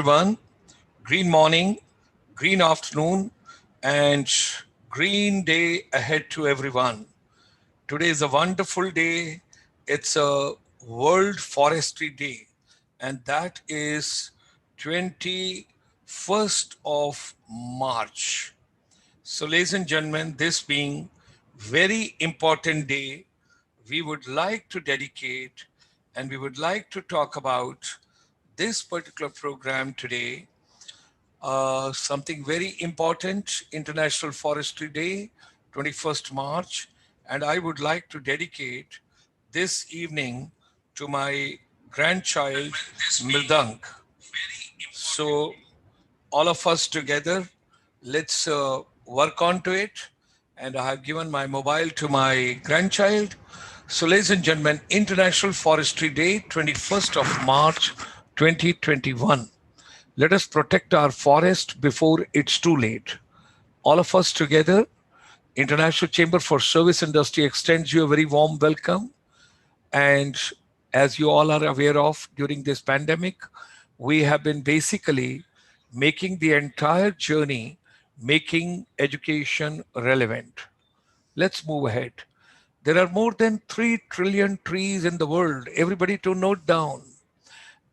everyone. Green morning, green afternoon, and green day ahead to everyone. Today is a wonderful day. It's a World Forestry Day, and that is 21st of March. So, ladies and gentlemen, this being very important day, we would like to dedicate and we would like to talk about this particular program today, something very important, International Forestry Day, 21st March. And I would like to dedicate this evening to my grandchild, Mridang. So, all of us together, let's work on to it. And I have given my mobile to my grandchild. So, ladies and gentlemen, International Forestry Day, 21st of March, 2021. Let us protect our forest before it's too late. All of us together, International Chamber for Service Industry extends you a very warm welcome. And as you all are aware of, during this pandemic, we have been basically making the entire journey, making education relevant. Let's move ahead. There are more than 3 trillion trees in the world. Everybody to note down.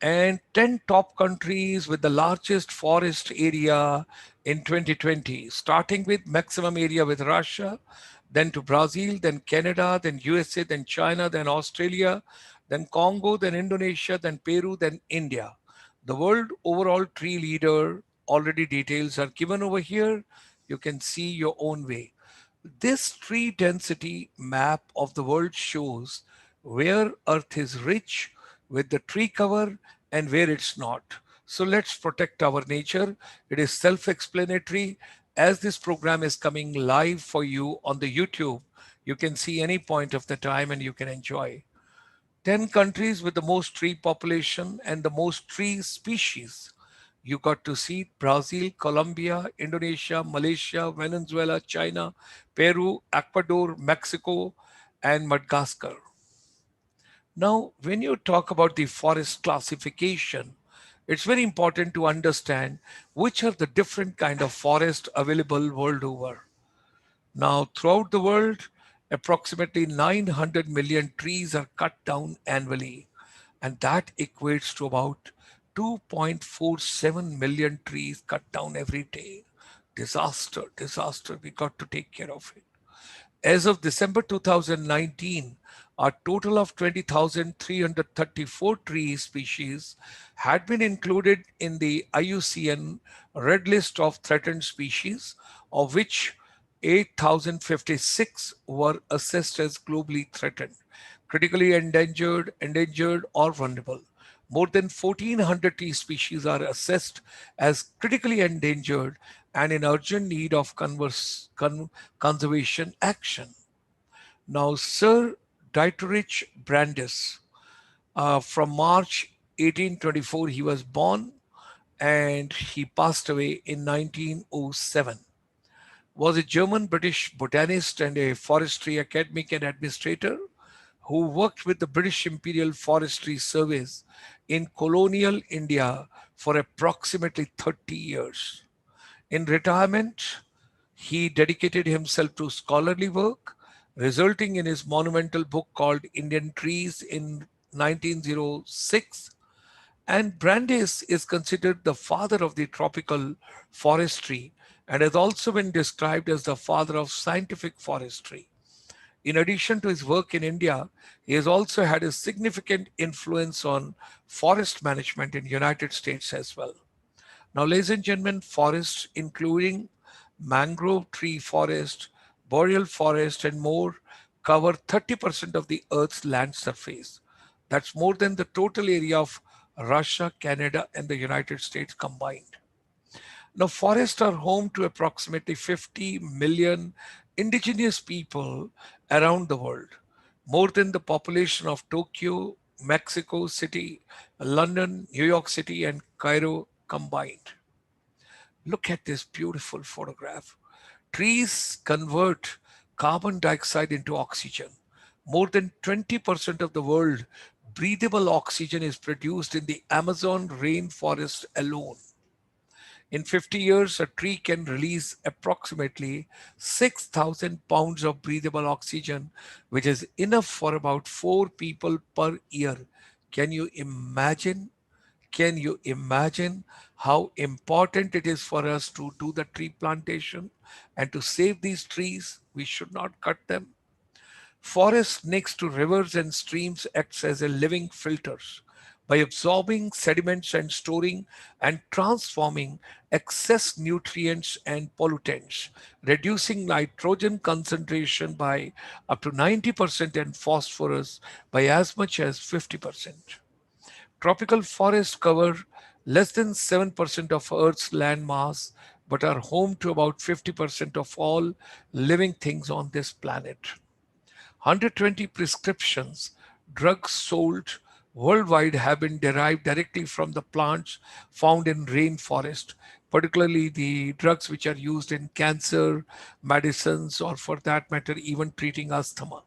And 10 top countries with the largest forest area in 2020, starting with maximum area with Russia, then to Brazil, then Canada, then USA, then China, then Australia, then Congo, then Indonesia, then Peru, then India. The world overall tree leader, already details are given over here. You can see your own way. This tree density map of the world shows where Earth is rich with the tree cover and where it's not. So let's protect our nature. It is self-explanatory. As this program is coming live for you on the YouTube, you can see any point of the time and you can enjoy. 10 countries with the most tree population and the most tree species. You got to see Brazil, Colombia, Indonesia, Malaysia, Venezuela, China, Peru, Ecuador, Mexico, and Madagascar. Now, when you talk about the forest classification, it's very important to understand which are the different kind of forest available world over. Now, throughout the world, approximately 900 million trees are cut down annually, and that equates to about 2.47 million trees cut down every day. Disaster, disaster. We got to take care of it. As of December 2019, a total of 20,334 tree species had been included in the IUCN Red List of Threatened Species, of which 8,056 were assessed as globally threatened, critically endangered, or vulnerable. More than 1,400 tree species are assessed as critically endangered and in urgent need of conservation action. Now, Sir Dietrich Brandis, from March 1824, he was born and he passed away in 1907. Was a German British botanist and a forestry academic and administrator who worked with the British Imperial Forestry Service in colonial India for approximately 30 years. In retirement, he dedicated himself to scholarly work, resulting in his monumental book called Indian Trees in 1906. And Brandeis is considered the father of the tropical forestry and has also been described as the father of scientific forestry. In addition to his work in India, he has also had a significant influence on forest management in United States as well. Now, ladies and gentlemen, forests including mangrove tree forest, boreal forest, and more cover 30% of the Earth's land surface. That's more than the total area of Russia, Canada, and the United States combined. Now, forests are home to approximately 50 million indigenous people around the world, more than the population of Tokyo, Mexico City, London, New York City, and Cairo combined. Look at this beautiful photograph. Trees convert carbon dioxide into oxygen. More than 20% of the world breathable oxygen is produced in the Amazon rainforest alone. In 50 years, a tree can release approximately 6,000 pounds of breathable oxygen, which is enough for about 4 people per year. Can you imagine? Can you imagine how important it is for us to do the tree plantation and to save these trees? We should not cut them. Forests next to rivers and streams acts as a living filters by absorbing sediments and storing and transforming excess nutrients and pollutants, reducing nitrogen concentration by up to 90% and phosphorus by as much as 50%. Tropical forests cover less than 7% of Earth's land mass but are home to about 50% of all living things on this planet. 120 prescriptions drugs sold worldwide have been derived directly from the plants found in rainforest, particularly the drugs which are used in cancer medicines or for that matter even treating asthma.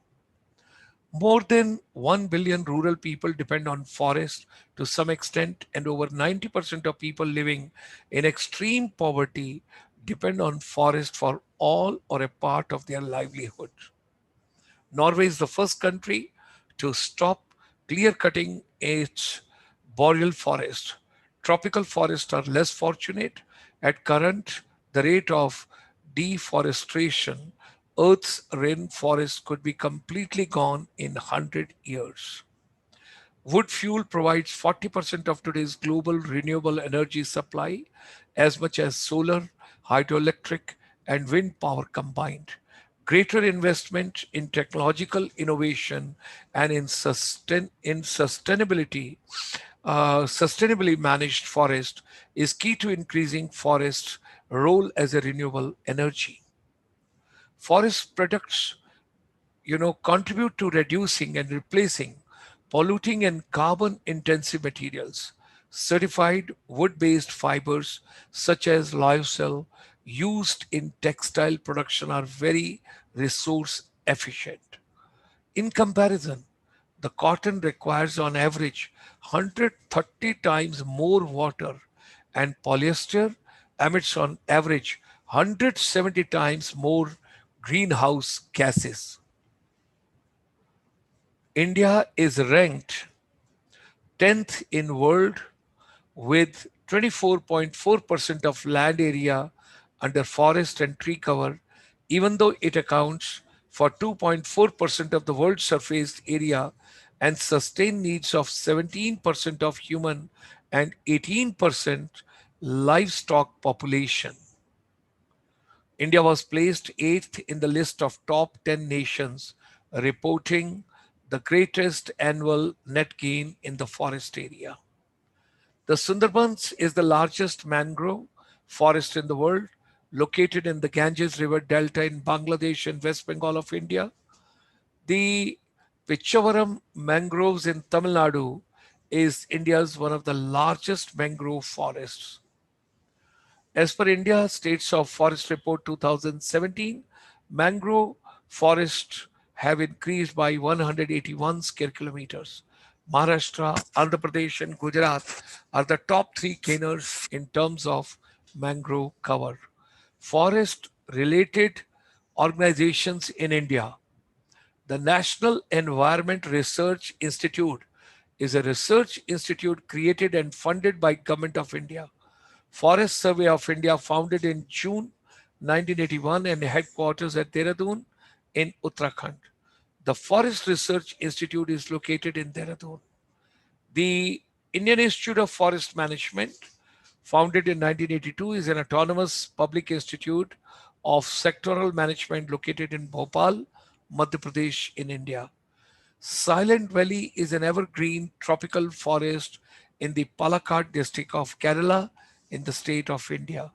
More than 1 billion rural people depend on forest to some extent, and over 90% of people living in extreme poverty depend on forest for all or a part of their livelihood. Norway is the first country to stop clear cutting its boreal forest. Tropical forests are less fortunate. At current, the rate of deforestation, Earth's rainforest could be completely gone in 100 years. Wood fuel provides 40% of today's global renewable energy supply, as much as solar, hydroelectric, and wind power combined. Greater investment in technological innovation and in sustainably managed forest is key to increasing forest's role as a renewable energy. Forest products contribute to reducing and replacing polluting and carbon intensive materials. Certified wood based fibers such as lyocell used in textile production are very resource efficient. In comparison, the cotton requires on average 130 times more water, and polyester emits on average 170 times more greenhouse gases. India is ranked 10th in world with 24.4% of land area under forest and tree cover, even though it accounts for 2.4% of the world's surface area and sustain needs of 17% of human and 18% livestock population. India was placed 8th in the list of top 10 nations reporting the greatest annual net gain in the forest area. The Sundarbans is the largest mangrove forest in the world, located in the Ganges River Delta in Bangladesh and West Bengal of India. The Pichavaram mangroves in Tamil Nadu is India's one of the largest mangrove forests. As per India States of Forest Report 2017, mangrove forests have increased by 181 square kilometers. Maharashtra, Andhra Pradesh, and Gujarat are the top three gainers in terms of mangrove cover. Forest related organizations in India. The National Environment Research Institute is a research institute created and funded by Government of India. Forest Survey of India, founded in June 1981 and headquarters at Dehradun in Uttarakhand. The Forest Research Institute is located in Dehradun. The Indian Institute of Forest Management, founded in 1982, is an autonomous public institute of sectoral management located in Bhopal, Madhya Pradesh in India. Silent Valley is an evergreen tropical forest in the Palakkad district of Kerala in the state of India.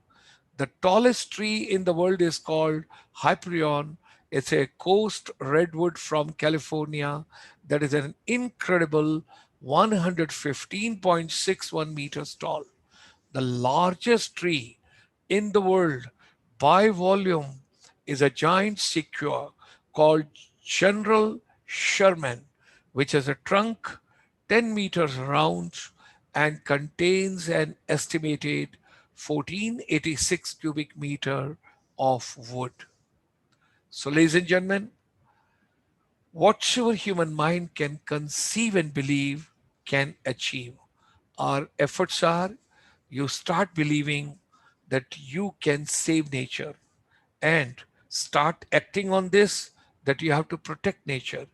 The tallest tree in the world is called Hyperion. It's a coast redwood from California that is an incredible 115.61 meters tall. The largest tree in the world by volume is a giant sequoia called General Sherman, which has a trunk 10 meters around and contains an estimated 1486 cubic meter of wood. So, ladies and gentlemen, whatsoever human mind can conceive and believe can achieve. Our efforts are you start believing that you can save nature and start acting on this that you have to protect nature.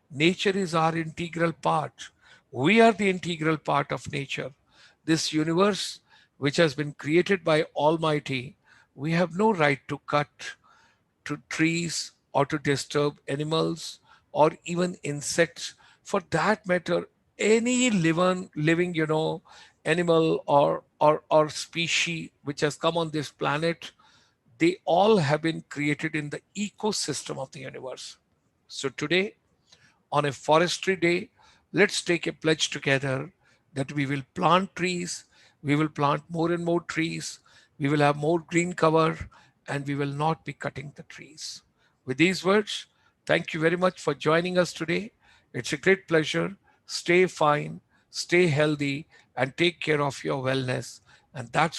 Nature is our integral part. We are the integral part of nature. This universe, which has been created by Almighty, we have no right to cut to trees or to disturb animals or even insects. For that matter, any living animal or species which has come on this planet, they all have been created in the ecosystem of the universe. So today, on a forestry day, let's take a pledge together that we will plant trees, we will plant more and more trees, we will have more green cover, and we will not be cutting the trees. With these words, thank you very much for joining us today. It's a great pleasure. Stay fine, stay healthy, and take care of your wellness. And that's